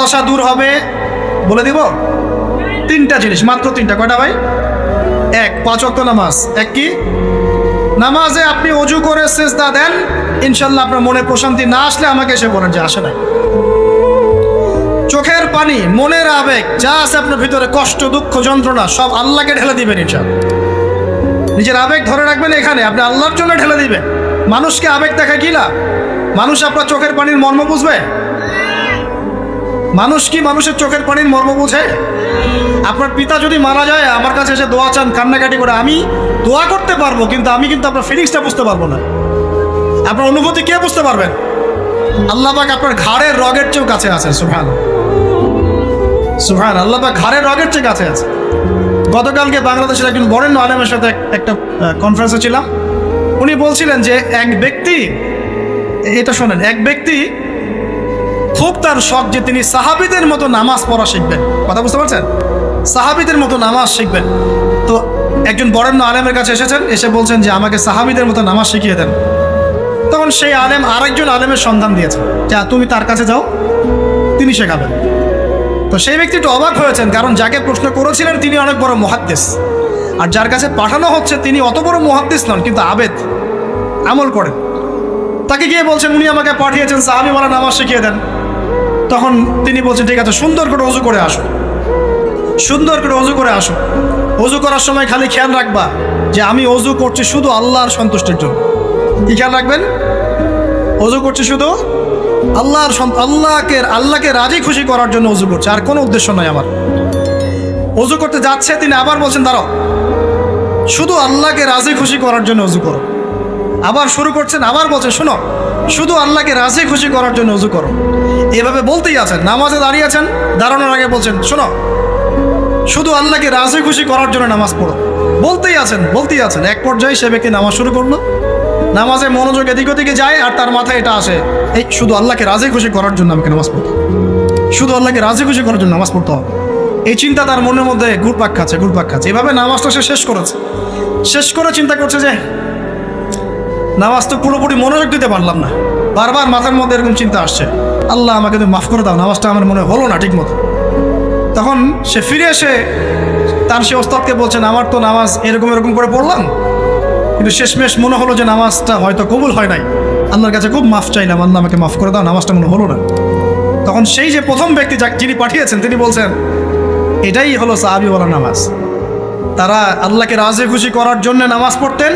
হতাশা দূর হবে, বলে দিব তিনটা জিনিস, মাত্র তিনটা। কয়টা ভাই? এক, 5 ওয়াক্ত নামাজ। এক কি? নামাজে আপনি অজু করে সিজদা দেন, ইনশাল্লাহ আপনার মনে প্রশান্তি না আসলে আমাকে এসে বলেন যে আসে নাই। চোখের পানি, মনের আবেগ যা আছে আপনার ভিতরে, কষ্ট, দুঃখ, যন্ত্রণা, সব আল্লাহকে ঢেলে দিবেন ইনশাল্লাহ। নিজের আবেগ ধরে রাখবেন এখানে, আপনি আল্লাহর জন্য ঢেলে দিবেন। মানুষকে আবেগ দেখা কি লাভ? মানুষ আপনার চোখের পানির মর্ম বুঝবে? মানুষ কি মানুষের চোখের পানির মর্ম বুঝে? আপনার পিতা যদি মারা যায়, আমার কাছে এসে দোয়া চান কান্নাকাটি করে, আমি দোয়া করতে পারবো, কিন্তু আমি কিন্তু আপনার ফিলিংসটা বুঝতে পারবো না। আপনার অনুভূতি কে বুঝতে পারবেন? আল্লাহ পাক আপনার ঘাড়ের রগের চেয়েও কাছে আছে। সুবহান সুবহান, আল্লাহ পাক ঘাড়ের রগের চেয়ে কাছে আছে। গতকালকে বাংলাদেশের একজন বরেণ্য আলেমের সাথে একটা কনফারেন্সে ছিলাম। উনি বলছিলেন যে এক ব্যক্তি, এটা শোনেন, এক ব্যক্তি খুব তার শখ যে তিনি সাহাবীদের মতো নামাজ পড়া শিখবেন। কথা বুঝতে পারছেন? সাহাবীদের মতো নামাজ শিখবেন। তো একজন বরেণ্য আলেমের কাছে এসেছেন, এসে বলছেন যে আমাকে সাহাবীদের মতো নামাজ শিখিয়ে দেন। তখন সেই আলেম আরেকজন আলেমের সন্ধান দিয়েছেন, যা তুমি তার কাছে যাও, তিনি শেখাবেন। তো সেই ব্যক্তি একটু অবাক হয়েছেন, কারণ যাকে প্রশ্ন করেছিলেন তিনি অনেক বড় মুহাদ্দিস, আর যার কাছে পাঠানো হচ্ছে তিনি অত বড় মুহাদ্দিস নন, কিন্তু আবেদ, আমল করেন। তাকে গিয়ে বলছেন উনি আমাকে পাঠিয়েছেন সাহাবী বলা নামাজ শিখিয়ে দেন। তখন তিনি বলছেন ঠিক আছে, সুন্দর করে অজু করে আসো, সুন্দর করে অজু করে আসো। অজু করার সময় খালি খেয়াল রাখবা যে আমি অজু করছি শুধু আল্লাহর সন্তুষ্টির জন্য। কি খেয়াল রাখবেন? অজু করছি শুধু আল্লাহকে রাজি খুশি করার জন্য অজু করছে, আর কোনো উদ্দেশ্য নয় আমার। অজু করতে যাচ্ছে, তিনি আবার বলছেন দাঁড়াও, শুধু আল্লাহকে রাজি খুশি করার জন্য অজু করো। আবার শুরু করছেন, আবার বলছেন শোনো, শুধু আল্লাহকে রাজি খুশি করার জন্য অজু করো। এভাবে বলতেই আছেন। নামাজে দাঁড়িয়ে আছেন, দাঁড়ানোর আগে বলছেন শোনো, শুধু আল্লাহকে রাজি খুশি করার জন্য নামাজ পড়ো। বলতেই আছেন। এক পর্যায়ে সে ব্যক্তি নামাজ শুরু করলো। নামাজে মনোযোগ এদিক ওদিকে যায়, আর তার মাথায় এটা আসে, এই শুধু আল্লাহকে রাজি খুশি করার জন্য আমাকে নামাজ পড়তে, শুধু আল্লাহকে রাজি খুশি করার জন্য নামাজ পড়তে হবে। এই চিন্তা তার মনের মধ্যে ঘুরপাক খাচ্ছে। এভাবে নামাজটা সে শেষ করে চিন্তা করছে যে নামাজ তো পুরোপুরি মনোযোগ দিতে পারলাম না। বারবার মাথার মধ্যে এরকম চিন্তা আসছে, আল্লাহ আমাকে তুমি মাফ করে দাও, নামাজটা আমার মনে হলো না ঠিক মতো। তখন সে ফিরে এসে তার সে ওস্তাদকে বলছেন আমার তো নামাজ এরকম করে পড়লাম, কিন্তু শেষমেশ মনে হলো যে নামাজটা হয়তো কবুল হয় নাই, আল্লাহর কাছে খুব মাফ চাইলাম, আল্লাহ আমাকে মাফ করে দাও, নামাজটা মনে হলো না। তখন সেই যে প্রথম ব্যক্তি যিনি পাঠিয়েছেন তিনি বলছেন এটাই হলো সাহাবী বলা নামাজ। তারা আল্লাহকে রাজি খুশি করার জন্য নামাজ পড়তেন,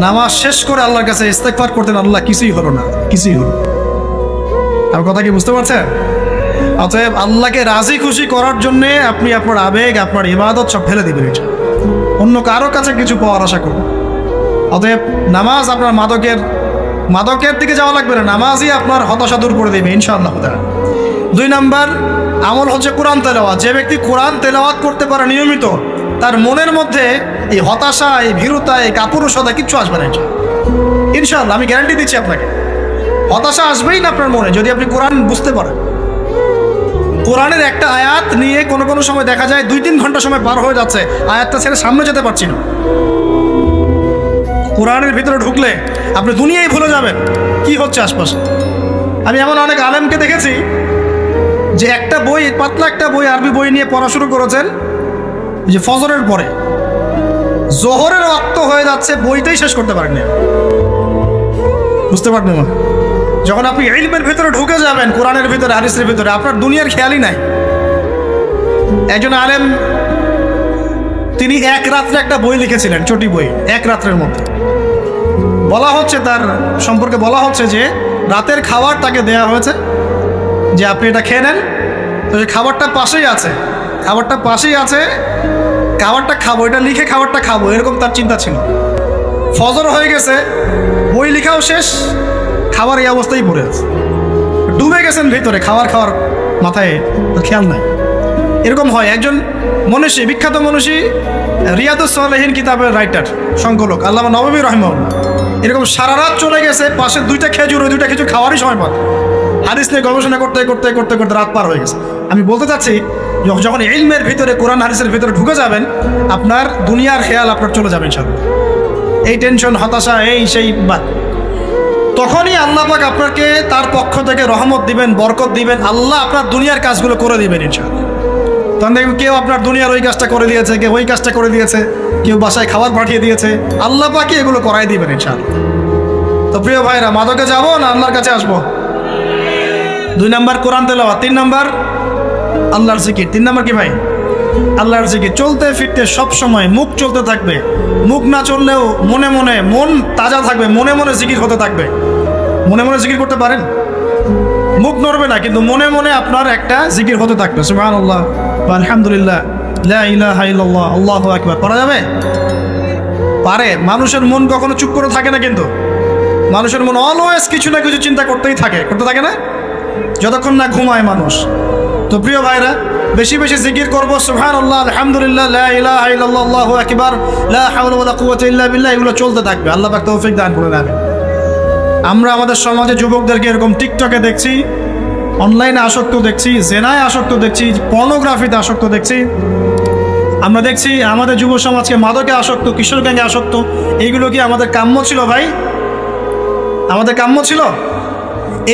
নামাজ শেষ করে আল্লাহর কাছে ইস্তেগফার করতেন, আল্লাহ কিছুই হলো না। আমার কথা কি বুঝতে পারছেন? অতএব আল্লাহকে রাজি খুশি করার জন্যে আপনি আপনার আবেগ, আপনার ইবাদত সব ফেলে দিবেন, এটা অন্য কারো কাছে কিছু পাওয়ার আশা করুন। অতএব নামাজ আপনার মাদকের দিকে যাওয়া লাগবে না, নামাজই আপনার হতাশা দূর করে দেবে ইনশাআল্লাহ। 2 নাম্বার আমল হচ্ছে কোরআন তেলাওয়াত। যে ব্যক্তি কোরআন তেলাওয়াত করতে পারে নিয়মিত, তার মনের মধ্যে এই হতাশা, এই ভীরুতা, এই কাপুরুষতা কিচ্ছু আসবে না ইনশাআল্লাহ। আমি গ্যারান্টি দিচ্ছি আপনাকে, হতাশা আসবেই না আপনার মনে যদি আপনি কোরআন বুঝতে পারেন। কোরআনের একটা আয়াত নিয়ে কোনো সময় দেখা যায় 2-3 ঘন্টা সময় পার হয়ে যাচ্ছে, আয়াতটা ছেড়ে সামনে যেতে পারছি না। কোরআনের ভিতরে ঢুকলে আপনি দুনিয়ায় ভুলে যাবেন কি হচ্ছে আশপাশে। আমি এমন অনেক আলেমকে দেখেছি যে একটা বই, পাতলা একটা বই, আরবি বই নিয়ে পড়া শুরু করেছেন, যে ফজরের পরে জোহরের ওয়াক্ত হয়ে যাচ্ছে, বইটাই শেষ করতে পারেননি। বুঝতে পারবেন না? যখন আপনি ইলমের ভিতরে ঢুকে যাবেন, কোরআনের ভিতরে, হাদিসের ভিতরে, আপনার দুনিয়ার খেয়ালই নাই। একজন আলেম তিনি এক রাত্রে একটা বই লিখেছিলেন, চটি বই, এক রাত্রের মধ্যে। বলা হচ্ছে তার সম্পর্কে বলা হচ্ছে যে রাতের খাবার তাকে দেয়া হয়েছে যে আপনি এটা খেয়ে নেন। তো যে খাবারটা পাশেই আছে, খাবারটা খাবো, এটা লিখে খাবারটা খাবো, এরকম তার চিন্তা ছিল। ফজর হয়ে গেছে, বই লেখাও শেষ, খাবার এই অবস্থায় পড়ে আছে, ডুবে গেছেন ভিতরে, খাওয়ার মাথায় খেয়াল নাই। এরকম হয়। একজন মনীষী, বিখ্যাত মনীষী, রিয়াদুস সালেহীন কিতাবের রাইটার, সংকলক আল্লামা নববী রাহিমাহুল্লাহ, এরকম সারা রাত চলে গেছে, পাশে 2টা খেজুর, ওই 2টা খেজুর খাওয়ারই সময় পান, হাদিস নিয়ে গবেষণা করতে রাত পার হয়ে গেছে। আমি বলতে চাচ্ছি যখন ইলমের ভিতরে, কোরআন হাদিসের ভিতরে ঢুকে যাবেন, আপনার দুনিয়ার খেয়াল আপনার চলে যাবেন ইনশাআল্লাহ। এই টেনশন, হতাশা, এই সেই বাদ। তখনই আল্লাহ পাক আপনাকে তার পক্ষ থেকে রহমত দিবেন, বরকত দিবেন, আল্লাহ আপনার দুনিয়ার কাজগুলো করে দিবেন ইনশাআল্লাহ। তখন দেখবেন কেউ আপনার দুনিয়ার ওই কাজটা করে দিয়েছে, কেউ ওই কাজটা করে দিয়েছে, কেউ বাসায় খাবার পাঠিয়ে দিয়েছে, আল্লাহ পাকই এগুলো করাই দিবেন ইনশাআল্লাহ। তো প্রিয় ভাইরা, মাদকে যাবো না আল্লাহর কাছে আসবো? 2 নাম্বার কোরআন তেলাওয়াত, 3 নাম্বার আল্লাহর জিকির। 3 নাম্বার কি ভাই? আল্লাহর জিকির। চলতে ফিরতে সব সময় মুখ চলতে থাকবে, মুখ না চললেও মনে মনে মন তাজা থাকবে, মনে মনে জিকির হতে থাকবে। মনে মনে জিকির করতে পারেন? মুখ নড়বে না, কিন্তু মনে মনে আপনার একটা জিকির হতে থাকবে। সুবহানাল্লাহ ওয়া আলহামদুলিল্লাহ লা ইলাহা ইল্লাল্লাহ আল্লাহু আকবার। করা যাবে? পারে। মানুষের মন কখনো চুপ করে থাকে না, কিন্তু মানুষের মন অলওয়েজ কিছু না কিছু চিন্তা করতে থাকে না, যতক্ষণ না ঘুমায় মানুষ। তো প্রিয় ভাইরা, বেশি বেশি জিকির করবো। সুবহানাল্লাহ, আলহামদুলিল্লাহ, লা ইলাহা ইল্লাল্লাহ, আল্লাহু আকবার, লা হাওলা ওয়ালা কুওয়াতা ইল্লা বিল্লাহ, এগুলো চলতে থাকবে। আল্লাহ পাক তৌফিক দান করে দেন। আমরা আমাদের সমাজে যুবকদেরকে এরকম টিকটকে দেখছি, অনলাইনে আসক্ত দেখছি, জেনায় আসক্ত দেখছি, পর্নোগ্রাফিতে আসক্ত দেখছি। আমরা দেখছি আমাদের যুব সমাজকে মাদকে আসক্ত, কিশোর গ্যাংয়ে আসক্ত। এইগুলো কি আমাদের কাম্য ছিল ভাই? আমাদের কাম্য ছিল?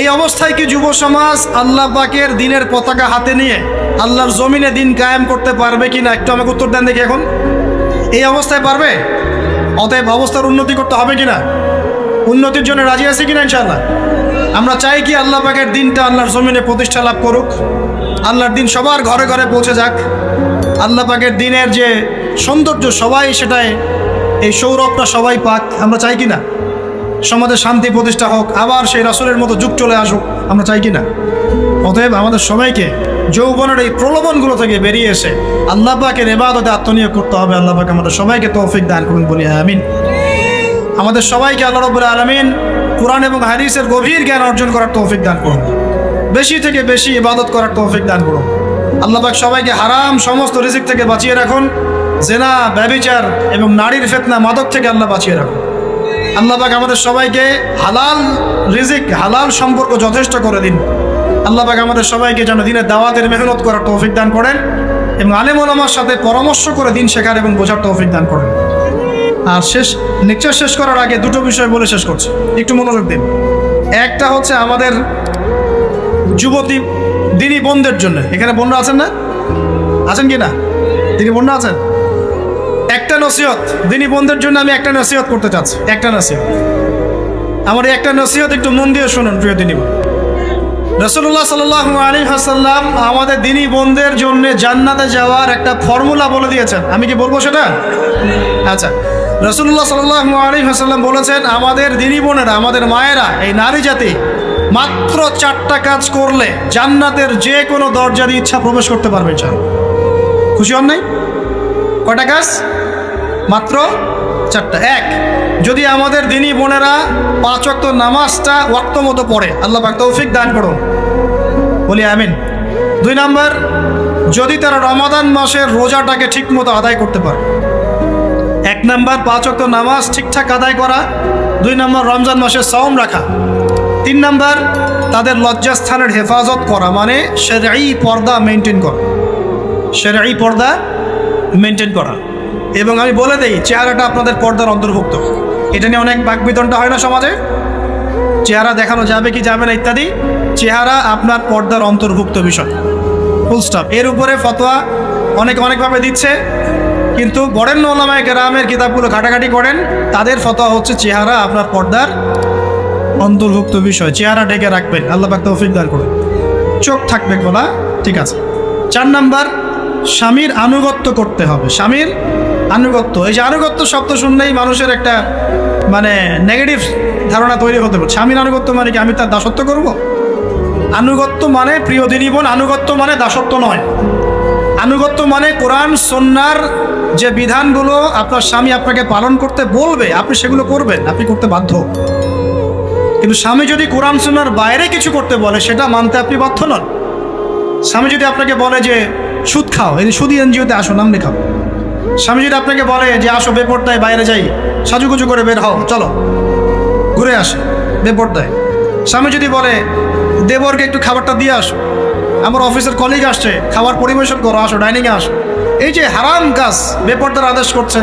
এই অবস্থায় কি যুব সমাজ আল্লাহ পাকের দিনের পতাকা হাতে নিয়ে আল্লাহর জমিনে দিন কায়েম করতে পারবে কিনা, একটু আমাকে উত্তর দেন দেখি। এখন এই অবস্থায় পারবে? অতএব অবস্থার উন্নতি করতে হবে কিনা? উন্নতির জন্য রাজি আছি কিনা ইনশাআল্লাহ? আমরা চাই কি আল্লাহ পাকের দিনটা আল্লাহর জমিনে প্রতিষ্ঠা লাভ করুক, আল্লাহর দিন সবার ঘরে ঘরে পৌঁছে যাক, আল্লাহ পাকের দিনের যে সৌন্দর্য সবাই সেটাই, এই সৌরভটা সবাই পাক। আমরা চাই কিনা সমাজে শান্তি প্রতিষ্ঠা হোক, আবার সেই রাসূলের মতো যুগ চলে আসুক? আমরা চাই কিনা? অতএব আমাদের সবাইকে যৌবনের এই প্রলোভনগুলো থেকে বেরিয়ে এসে আল্লাহ পাকের ইবাদতে আত্মনিয়োগ করতে হবে। আল্লাহ পাক আমাদের সবাইকে তৌফিক দান করুন, বলি আমিন। আমাদের সবাইকে আল্লাহ রাব্বুল আলামিন কোরআন এবং হাদিসের গভীর জ্ঞান অর্জন করার তৌফিক দান করুন, বেশি থেকে বেশি ইবাদত করার তৌফিক দান করুন। আল্লাহ পাক সবাইকে হারাম সমস্ত রিজিক থেকে বাঁচিয়ে রাখুন, জেনা, ব্যভিচার এবং নারীর ফিতনা, মাদক থেকে আল্লাহ বাঁচিয়ে রাখুন। আল্লাহ পাক আমাদের সবাইকে হালাল রিজিক, হালাল সম্পর্ক যথেষ্ট করে দিন। আল্লাহ পাক আমাদের সবাইকে যেন দিনের দাওয়াতের মেহনত করার তৌফিক দান করেন এবং আলেম ওলামার সাথে পরামর্শ করে দিন শেখার এবং বোঝার তৌফিক দান করেন। আর লেকচার শেষ করার আগে 2টো বিষয় বলে শেষ করছি, একটু মনোযোগ দিন। একটা হচ্ছে আমাদের যুবতী দিনী বোনদের জন্য। এখানে বোনরা আছেন না? আছেন কি না? দিনী বোনরা আছেন? একটা নসিহত দিনী বোনদের জন্য আমি একটা নসিহত করতে চাচ্ছি। একটা নসিহত, আমার একটা নসিহত একটু মন দিয়ে শুনুন প্রিয় দিনী বোন। রাসূলুল্লাহ সাল্লাল্লাহু আলাইহি ওয়াসাল্লাম আমাদের দিনী বোনদের জন্য জান্নাতে যাওয়ার একটা ফর্মুলা বলে দিয়েছেন। আমি কি বলবো সেটা? আচ্ছা, রাসূলুল্লাহ সাল্লাল্লাহু আলাইহি ওয়াসাল্লাম বলেছেন আমাদের দিনী বোনেরা, আমাদের মায়েরা, এই নারী জাতি মাত্র 4টা কাজ করলে জান্নাতের যে কোনো দরজা দিয়ে ইচ্ছা প্রবেশ করতে পারবে। খুশি হন নাই? কয়টা কাজ? মাত্র 4টা। 1, যদি আমাদের দিনী বোনেরা 5 ওয়াক্ত নামাজটা ওয়াক্ত মতো পড়ে, আল্লাহ পাক তৌফিক দান করুন, বলি আমিন। 2 নাম্বার, যদি তারা রমাদান মাসের রোজাটাকে ঠিক মতো আদায় করতে পারে। 1 নাম্বার 5 ওয়াক্ত নামাজ ঠিকঠাক আদায় করা, 2 নাম্বার রমজান মাসে সাওম রাখা, 3 নাম্বার তাদের লজ্জাস্থানের হেফাজত করা, মানে শরঈ পর্দা মেনটেন করা, শরঈ পর্দা মেনটেন করা। এবং আমি বলে দেই, চেহারাটা আপনাদের পর্দার অন্তর্ভুক্ত। এটা নিয়ে অনেক বাকবিতণ্ডা হয় না সমাজে, চেহারা দেখানো যাবে কি যাবে না ইত্যাদি। চেহারা আপনার পর্দার অন্তর্ভুক্ত বিষয়, ফুল স্টপ। এর উপরে ফতোয়া অনেকভাবে দিচ্ছে, কিন্তু বরেণ্য উলামায়ে কেরামের কিতাবগুলো ঘাটাঘাটি করেন, তাদের ফতোয়া হচ্ছে চেহারা আপনার পর্দার অন্তর্ভুক্ত বিষয়, চেহারা ঢেকে রাখবেন। আল্লাহ পাক তৌফিক দান করুন। চোখ থাকবে খোলা, ঠিক আছে। 4 নাম্বার, স্বামীর আনুগত্য করতে হবে। স্বামীর আনুগত্য, এই যে আনুগত্য শব্দ শুনলেই মানুষের একটা মানে নেগেটিভ ধারণা তৈরি হতে পারে। স্বামীর আনুগত্য মানে কি আমি তার দাসত্ব করব? আনুগত্য মানে, প্রিয় দিনী বোন, আনুগত্য মানে দাসত্ব নয়। আনুগত্য মানে কোরআন সুন্নাহর যে বিধানগুলো আপনার স্বামী আপনাকে পালন করতে বলবে, আপনি সেগুলো করবেন, আপনি করতে বাধ্য। কিন্তু স্বামী যদি কোরআন সুন্নাহর বাইরে কিছু করতে বলে, সেটা মানতে আপনি বাধ্য নন। স্বামী যদি আপনাকে বলে যে সুদ খাও, এই সুদী এনজিওতে আসো, নাম লেখাও। স্বামী যদি আপনাকে বলে যে আসো বেপরদায় বাইরে যাই, সাজুগুজু করে বের হও, চলো ঘুরে আসে বেপরদায়। স্বামী যদি বলে দেবরকে একটু খাবারটা দিয়ে আসো, আমার অফিসের কলিগ আসছে, খাবার পরিবেশন করো, আসো ডাইনিংয়ে আসো, এই যে হারাম কাজ বেপরদার আদেশ করছে,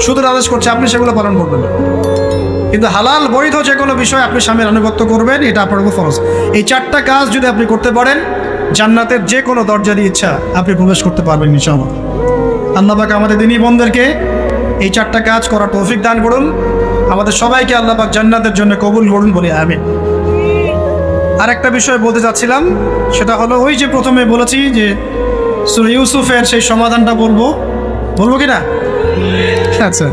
সুদের আদেশ করছে, আপনি সেগুলো পালন করবেন। কিন্তু হালাল বৈধ যে কোনো বিষয় আপনি স্বামীর আনুগত্য করবেন, এটা আপনার উপর ফরজ। এই 4টা কাজ যদি আপনি করতে পারেন, জান্নাতের যে কোনো দরজা দিয়ে ইচ্ছা আপনি প্রবেশ করতে পারবেন ইনশাআল্লাহ। আল্লাহ পাক আমাদের দিনী বোনদেরকে এই 4টা কাজ করার তৌফিক দান করুন। আমাদের সবাইকে আল্লাহ পাক জান্নাতের জন্য কবুল করুন বলে আমিন। আর একটা বিষয় বলতে চাচ্ছিলাম, সেটা হলো ওই যে প্রথমে বলেছি যে সূরা ইউসুফের সেই সমাধানটা বলবো কি না? আচ্ছা,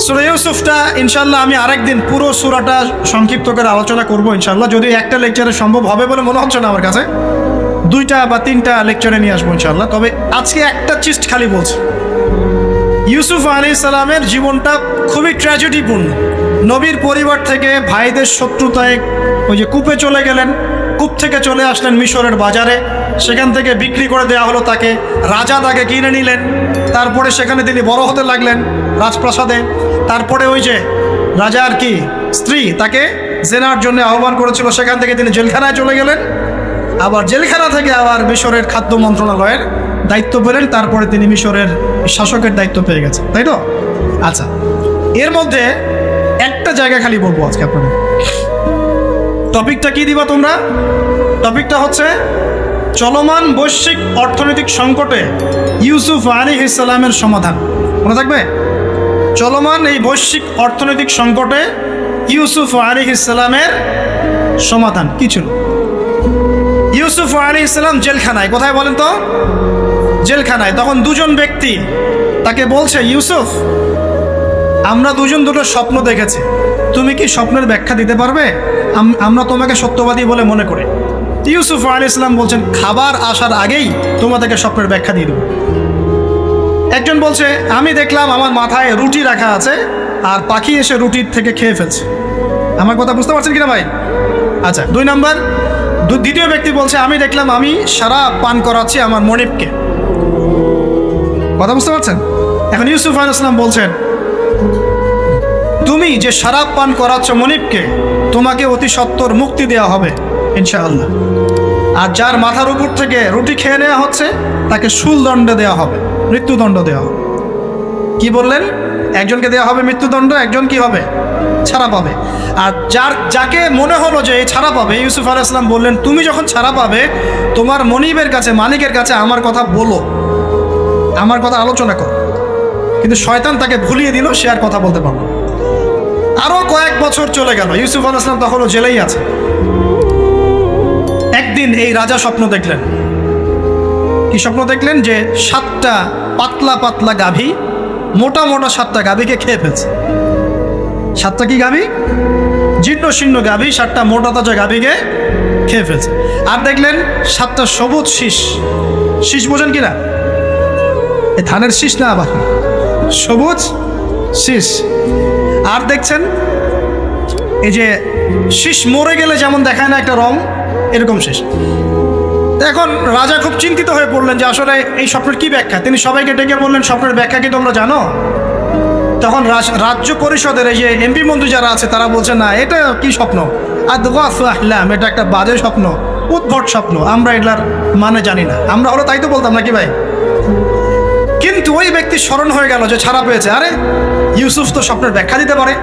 সূরা ইউসুফটা ইনশাআল্লাহ আমি আরেকদিন পুরো সূরাটা সংক্ষিপ্ত করে আলোচনা করব ইনশাআল্লাহ। যদি একটা লেকচারে সম্ভব হবে বলে মনে হচ্ছে না আমার কাছে, 2টা বা 3টা লেকচারে নিয়ে আসবো ইনশাআল্লাহ। তবে আজকে একটা চিজ খালি বলছি, ইউসুফ আলাইহিস সালামের জীবনটা খুবই ট্র্যাজেডিপূর্ণ। নবীর পরিবার থেকে ভাইদের শত্রুতায় ওই যে কূপে চলে গেলেন, কূপ থেকে চলে আসলেন মিশরের বাজারে, সেখান থেকে বিক্রি করে দেওয়া হলো তাকে, রাজা তাকে কিনে নিলেন, তারপরে সেখানে তিনি বড় হতে লাগলেন রাজপ্রাসাদে। তারপরে ওই যে রাজার কি স্ত্রী তাকে জেনার জন্য আহ্বান করেছিল, সেখান থেকে তিনি জেলখানায় চলে গেলেন, আবার জেলখানা থেকে আবার মিশরের খাদ্য মন্ত্রণালয়ের দায়িত্ব পেলেন, তারপরে তিনি মিশরের শাসকের দায়িত্ব পেয়ে গেছেন, তাই তো? আচ্ছা, এর মধ্যে একটা জায়গা খালি বলবো আজকে আপনাদের। টপিকটা কি দিবা তোমরা? টপিকটা হচ্ছে চলমান বৈশ্বিক অর্থনৈতিক সংকটে ইউসুফ আলাইহিস সালামের সমাধান। মনে থাকবে? চলমান এই বৈশ্বিক অর্থনৈতিক সংকটে ইউসুফ আলাইহিস সালামের সমাধান কি ছিল? ইউসুফ আলাইহিস সালাম জেলখানায়, কোথায় বলেন তো? জেলখানায়। তখন দুজন ব্যক্তি তাকে বলছে, ইউসুফ, আমরা দুজন দুটো স্বপ্ন দেখেছি, তুমি কি স্বপ্নের ব্যাখ্যা দিতে পারবে? আমরা তোমাকে সত্যবাদী বলে মনে করি। ইউসুফ আলাইহিস সালাম বলছেন, খাবার আসার আগেই তোমাদেরকে স্বপ্নের ব্যাখ্যা দিয়ে দেব। একজন বলছে, আমি দেখলাম আমার মাথায় রুটি রাখা আছে আর পাখি এসে রুটির থেকে খেয়ে ফেলছে। আমার কথা বুঝতে পারছেন কিনা ভাই? আচ্ছা, 2 নম্বর, দ্বিতীয় ব্যক্তি বলছে, আমি দেখলাম আমি শরাব পান করাচ্ছি আমার মনিবকে। কথা বুঝতে পারছেন? এখন ইউসুফ আলাইহিস সালাম বলছেন, তুমি যে শরাব পান করাচ্ছ মনিবকে, তোমাকে অতি সত্বর মুক্তি দেওয়া হবে ইনশাআল্লাহ। আর যার মাথার উপর থেকে রুটি খেয়ে নেওয়া হচ্ছে তাকে শুলদণ্ড দেওয়া হবে, মৃত্যুদণ্ড দেওয়া হবে। কি বললেন? একজনকে দেওয়া হবে মৃত্যুদণ্ড, একজন কি হবে? ছাড়া পাবে। আর যাকে মনে হলো যে এই ছাড়া পাবে, ইউসুফ আলাইহিস সালাম বললেন, তুমি যখন ছাড়া পাবে তোমার মনিবের কাছে, মালিকের কাছে আমার কথা বলো, আমার কথা আলোচনা করো। কিন্তু শয়তান তাকে ভুলিয়ে দিল, সে আর কথা বলতে পারল না। আরো কয়েক বছর চলে গেল, ইউসুফ আলাইহিস সালাম তখনও জেলেই আছে। একদিন এই রাজা স্বপ্ন দেখলেন। কি স্বপ্ন দেখলেন? যে 7টা পাতলা পাতলা গাভী, মোটা মোটা 7টা গাভীকে খেয়ে ফেলছে। 7টা কি গাভী? জীর্ণ শীর্ণ গাভী, 7টা মোটা তাজা গাভীকে খেয়ে ফেলছে। আর দেখলেন 7টা সবুজ শীষ। শীষ বোঝেন কিনা? এই ধানের শীষ না, আবার সবুজ শীষ। আর দেখছেন এই যে শীষ মরে গেলে যেমন দেখায় না একটা রং, এরকম শীষ। এখন রাজা খুব চিন্তিত হয়ে পড়লেন যে আসলে এই স্বপ্নের কি ব্যাখ্যা। তিনি সবাইকে ডেকে বললেন, স্বপ্নের ব্যাখ্যা কি তোমরা জানো? তখন রাজ্য পরিষদের এই যে এমপি মন্ত্রী যারা আছে তারা বলছে, না, এটা কি স্বপ্ন, আদগাফলাম, এটা একটা বাজে স্বপ্ন, উদ্ভট স্বপ্ন, আমরা এগুলার মানে জানি না। আমরা হলো তাই তো বলতাম নাকি ভাই? কিন্তু ওই ব্যক্তি স্মরণ হয়ে গেল যে ছাড়া পেয়েছে, আরে ইউসুফ তো স্বপ্নের ব্যাখ্যা দিতে পারে।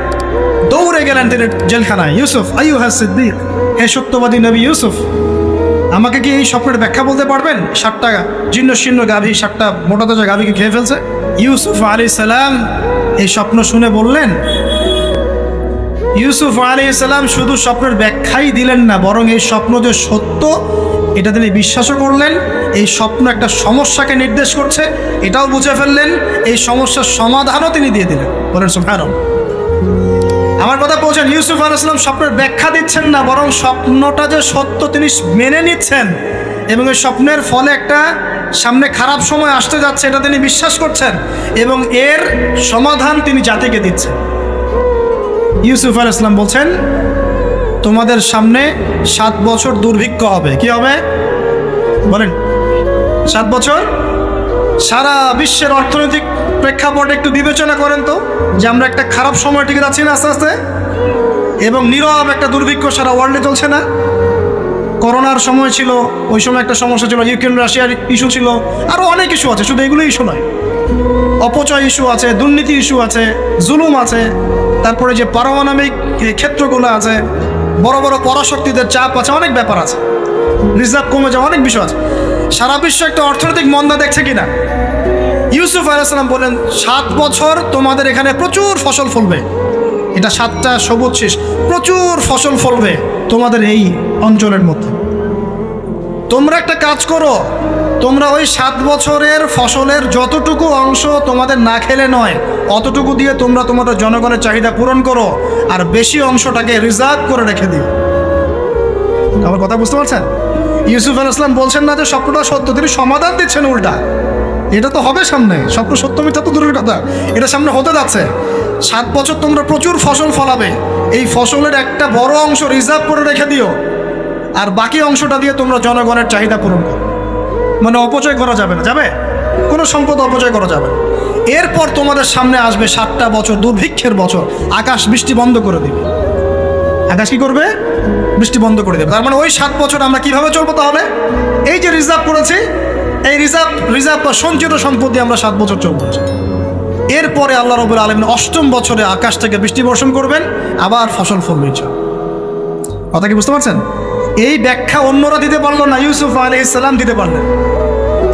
দৌড়ে গেলেন তিনি জেলখানায়। ইউসুফ, আইয়ুহা সিদ্দিক, হে সত্যবাদী নবী ইউসুফ, আমাকে কি এই স্বপ্নের ব্যাখ্যা বলতে পারবেন? 7টা জীর্ণ শীর্ণ গাভী 7টা মোটা তাজা গাভীকে খেয়ে ফেলছে। ইউসুফ আলাইহিস সালাম এই স্বপ্ন শুনে বললেন, ইউসুফ আলাইহিস সালাম শুধু স্বপ্নের ব্যাখ্যাই দিলেন না, বরং এই স্বপ্ন যে সত্য এটা তিনি বিশ্বাসও করলেন। এই স্বপ্ন একটা সমস্যাকে নির্দেশ করছে এটাও বুঝে ফেললেন। এই সমস্যার সমাধানও তিনি দিয়ে দিলেন। বলেন সুবহানাল্লাহ। আমার কথা বলছেন, ইউসুফ আলাইহিস সালাম স্বপ্নের ব্যাখ্যা দিচ্ছেন না, বরং স্বপ্নটা যে সত্য তিনি মেনে নিচ্ছেন এবং এই স্বপ্নের ফলে একটা সামনে খারাপ সময় আসতে যাচ্ছে এটা তিনি বিশ্বাস করছেন এবং এর সমাধান তিনি জাতিকে দিচ্ছেন। ইউসুফ আলাইহিস সালাম বলছেন, তোমাদের সামনে 7 বছর দুর্ভিক্ষ হবে। কি হবে বলেন? 7 বছর। সারা বিশ্বের অর্থনৈতিক প্রেক্ষাপটে একটু বিবেচনা করেন তো, যে আমরা একটা খারাপ সময় টিকে যাচ্ছি না আস্তে আস্তে, এবং নীরব একটা দুর্ভিক্ষ সারা ওয়ার্ল্ডে চলছে না? করোনার সময় ছিল, ওই সময় একটা সমস্যা ছিল, ইউক্রেন রাশিয়ার ইস্যু ছিল, আরও অনেক ইস্যু আছে, শুধু এগুলো ইস্যু নয়। অপচয় ইস্যু আছে, দুর্নীতি ইস্যু আছে, জুলুম আছে, তারপরে যে পারমাণবিক ক্ষেত্রগুলো আছে, বড় বড় পরাশক্তিদের চাপ আছে, অনেক ব্যাপার আছে, রিজার্ভ কমে যাওয়া, অনেক বিষয় আছে। সারা বিশ্ব একটা অর্থনৈতিক মন্দা দেখছে কিনা? ইউসুফ আলাইহিস সালাম বলেন 7 বছর তোমাদের এখানে প্রচুর ফসল ফলবে, এটা 7টা সবুজ শীষ, প্রচুর ফসল ফলবে তোমাদের এই অঞ্চলের মধ্যে। তোমরা একটা কাজ করো, তোমরা ওই 7 বছরের ফসলের যতটুকু অংশ তোমাদের না খেলে নয়, অতটুকু দিয়ে তোমরা তোমাদের জনগণের চাহিদা পূরণ করো, আর বেশি অংশটাকে রিজার্ভ করে রেখে দিও। আমার কথা বুঝতে পারছেন? ইউসুফ আলাইহিস সালাম বলছেন না যে স্বপ্নটা সত্য, তিনি সমাধান দিচ্ছেন উল্টা। এটা তো হবে সামনে, স্বপ্ন সত্য মিথ্যা তো দূরের কথা, এটা সামনে হতে যাচ্ছে। 7 বছর তোমরা প্রচুর ফসল ফলাবে, এই ফসলের একটা বড় অংশ রিজার্ভ করে রেখে দিও, আর বাকি অংশটা দিয়ে তোমরা জনগণের চাহিদা পূরণ করো। মানে অপচয় করা যাবে না, যাবে কোনো সম্পদ অপচয় করা যাবে না। এরপর তোমাদের সামনে আসবে 7টা বছর দুর্ভিক্ষের বছর, আকাশ বৃষ্টি বন্ধ করে দিবে। আকাশ কি করবে? বৃষ্টি বন্ধ করে দেবে। তার মানে ওই 7 বছর আমরা কিভাবে চলবো তাহলে? এই যে রিজার্ভ করেছি, এই রিজার্ভ বা সঞ্চিত সম্পদ দিয়ে আমরা 7 বছর চলবো। এরপরে আল্লাহ রাব্বুল আলামিন 8ম বছরে আকাশ থেকে বৃষ্টি বর্ষণ করবেন, আবার ফসল ফলবে। কথা কি বুঝতে পারছেন? এই ব্যাখ্যা অন্যরা দিতে পারলো না, ইউসুফ আলাইহিস সালাম দিতে পারলেন।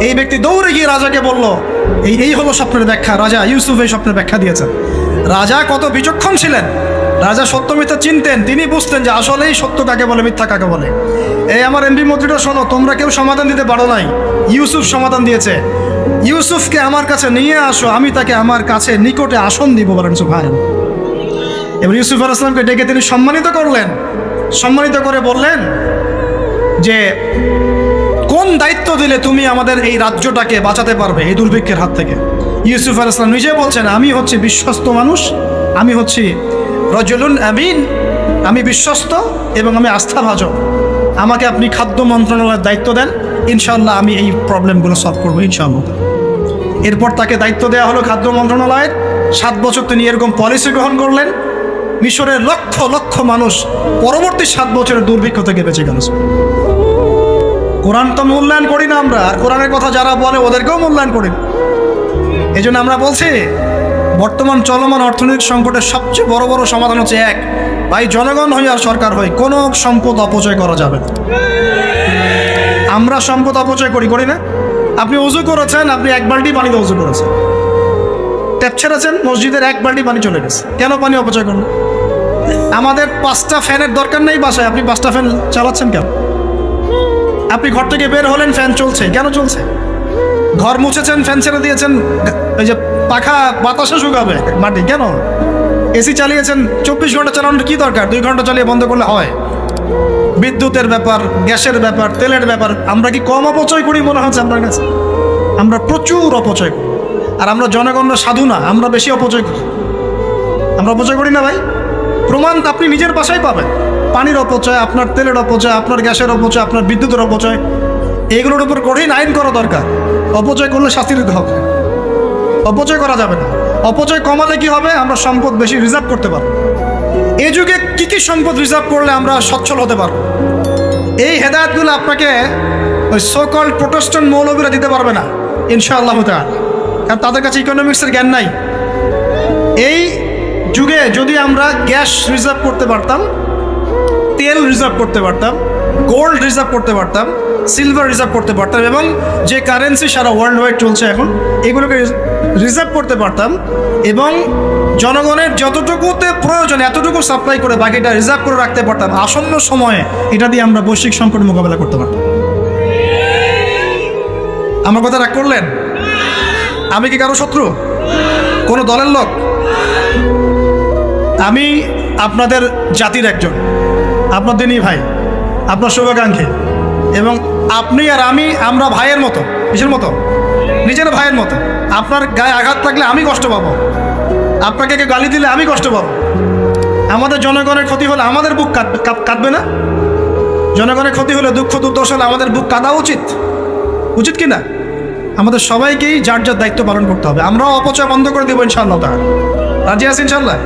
এই ব্যক্তি দৌড়ে গিয়ে রাজাকে বলল, এই হলো স্বপ্নের ব্যাখ্যা। রাজা ইউসুফ এই স্বপ্নের ব্যাখ্যা দিয়েছেন। রাজা কত বিচক্ষণ ছিলেন, রাজা সত্য মিথ্যা চিনতেন, তিনি বুঝতেন যে আসলেই সত্য কাকে বলে, মিথ্যা কাকে বলে। এই আমার এমপি মন্ত্রীরা শোনো, তোমরা কেউ সমাধান দিতে পারো নাই, ইউসুফ সমাধান দিয়েছে। ইউসুফকে আমার কাছে নিয়ে আসো, আমি তাকে আমার কাছে নিকটে আসন দিব, বলেন সুবহান। এবার ইউসুফ আলাইহিস সালামকে ডেকে তিনি সম্মানিত করলেন, সম্মানিত করে বললেন যে কোন দায়িত্ব দিলে তুমি আমাদের এই রাজ্যটাকে বাঁচাতে পারবে এই দুর্ভিক্ষের হাত থেকে। ইউসুফ আলাইহিস সালাম নিজে বলছেন, আমি হচ্ছি বিশ্বস্ত মানুষ, আমি হচ্ছি রজুলুন আমিন, আমি বিশ্বস্ত এবং আমি আস্থাভাজন। আমাকে আপনি খাদ্য মন্ত্রণালয়ের দায়িত্ব দেন, ইনশাআল্লাহ আমি এই প্রবলেমগুলো সলভ করবো ইনশাআল্লাহ। এরপর তাকে দায়িত্ব দেওয়া হলো খাদ্য মন্ত্রণালয়ের। 7 বছর তিনি এরকম পলিসি গ্রহণ করলেন, মিশরের লক্ষ লক্ষ মানুষ পরবর্তী 7 বছরের দুর্ভিক্ষ থেকে বেঁচে গেল। কোরআন তো মূল্যায়ন করি না আমরা, আর কোরআনের কথা যারা বলে ওদেরকেও মূল্যায়ন করি না। এই জন্য আমরা বলছি বর্তমান চলমান অর্থনৈতিক সংকটের সবচেয়ে বড় বড় সমাধান হচ্ছে এক, ভাই জনগণ হই আর সরকার হই, কোনো সম্পদ অপচয় করা যাবে না। আমরা সম্পদ অপচয় করি না? আপনি ওযু করেছেন, আপনি 1 বালতি পানিতে ওযু করেছেন, ট্যাপ ছেড়েছেন, মসজিদের 1 বালতি পানি চলে গেছে, কেন পানি অপচয় করলেন? আমাদের 5টা ফ্যানের দরকার নেই বাসায়, আপনি 5টা ফ্যান চালাচ্ছেন কেন? আপনি ঘর থেকে বের হলেন, ফ্যান চলছে, কেন চলছে? ঘর মুছেছেন, ফ্যান ছেড়ে দিয়েছেন, ওই যে পাখা বাতাসে শুকাবে মাটি, কেন? এসি চালিয়েছেন, 24 ঘন্টা চালানোর কি দরকার? 2 ঘন্টা চালিয়ে বন্ধ করলে হয়। বিদ্যুতের ব্যাপার, গ্যাসের ব্যাপার, তেলের ব্যাপার, আমরা কি কম অপচয় করি মনে হচ্ছে আপনার কাছে? আমরা প্রচুর অপচয় করি। আর আমরা জনগণরা সাধু না, আমরা বেশি অপচয় করি। আমরা অপচয় করি না ভাই, প্রমাণ আপনি নিজের বাসায় পাবেন। পানির অপচয়, আপনার তেলের অপচয়, আপনার গ্যাসের অপচয়, আপনার বিদ্যুতের অপচয়, এগুলোর উপর কঠিন আইন করা দরকার। অপচয় করলে শাস্তি দিতে হবে, অপচয় করা যাবে না। অপচয় কমালে কি হবে? আমরা সম্পদ বেশি রিজার্ভ করতে পারবো। এই যুগে কি কি সম্পদ রিজার্ভ করলে আমরা সচ্ছল হতে পারবো, এই হেদায়েতগুলো আপনাকে ওই সোকল্ড প্রোটেস্ট্যান্ট মৌলবীরা দিতে পারবে না ইনশাআল্লাহ তাআলা, কারণ তাদের কাছে ইকোনমিক্সের জ্ঞান নাই। এই যুগে যদি আমরা গ্যাস রিজার্ভ করতে পারতাম, তেল রিজার্ভ করতে পারতাম, গোল্ড রিজার্ভ করতে পারতাম, সিলভার রিজার্ভ করতে পারতাম, এবং যে কারেন্সি সারা ওয়ার্ল্ড ওয়াইড চলছে এখন, এগুলোকে রিজার্ভ করতে পারতাম, এবং জনগণের যতটুকুতে প্রয়োজন এতটুকু সাপ্লাই করে বাকিটা রিজার্ভ করে রাখতে পারতাম, আসন্ন সময়ে এটা দিয়ে আমরা বৈশ্বিক সংকট মোকাবেলা করতে পারতাম। আমার কথা রাগ করলেন? আমি কি কারো শত্রু, কোনো দলের লোক? আমি আপনাদের জাতির একজন, আপনার দিনই ভাই, আপনার শুভাকাঙ্ক্ষী, এবং আপনি আর আমরা ভাইয়ের মতো। কিসের মতো? নিজের ভাইয়ের মতো। আপনার গায়ে আঘাত লাগলে আমি কষ্ট পাবো, আপনাকে কেউ গালি দিলে আমি কষ্ট পাবো। আমাদের জনগণের ক্ষতি হলে আমাদের বুক কাঁদবে না? জনগণের ক্ষতি হলে, দুঃখ দুর্দশা হলে আমাদের বুক কাঁদা উচিত, উচিত কি না? আমাদের সবাইকেই যার যার দায়িত্ব পালন করতে হবে। আমরাও অপচয় বন্ধ করে দেবো ইনশাআল্লাহ তাআলা। রাজি আছি ইনশাআল্লাহ?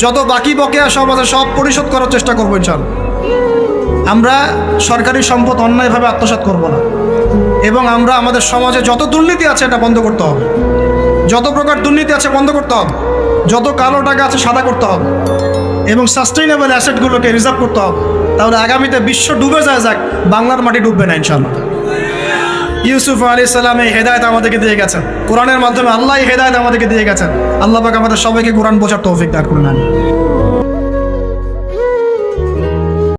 যত বাকি বকেয়া সব আছে সব পরিশোধ করার চেষ্টা করবো ইনশাআল্লাহ। আমরা সরকারি সম্পদ অন্যায়ভাবে আত্মসাৎ করব না, এবং আমরা আমাদের সমাজে যত দুর্নীতি আছে এটা বন্ধ করতে হবে। যত প্রকার দুর্নীতি আছে বন্ধ করতে হবে, যত কালো টাকা আছে সাদা করতে হবে, এবং সাস্টেইনেবল অ্যাসেটগুলোকে রিজার্ভ করতে হবে। তাহলে আগামীতে বিশ্ব ডুবে যায় যাক, বাংলার মাটি ডুববে না ইনশাআল্লাহ। ইউসুফ আলাইহিস সালাম এই হেদায়েত আমাদেরকে দিয়ে গেছেন, কোরআনের মাধ্যমে আল্লাহ এই হেদায়েত আমাদেরকে দিয়ে গেছেন। আল্লাহ পাক আমাদের সবাইকে কোরআন বোঝার তৌফিক দান করুন।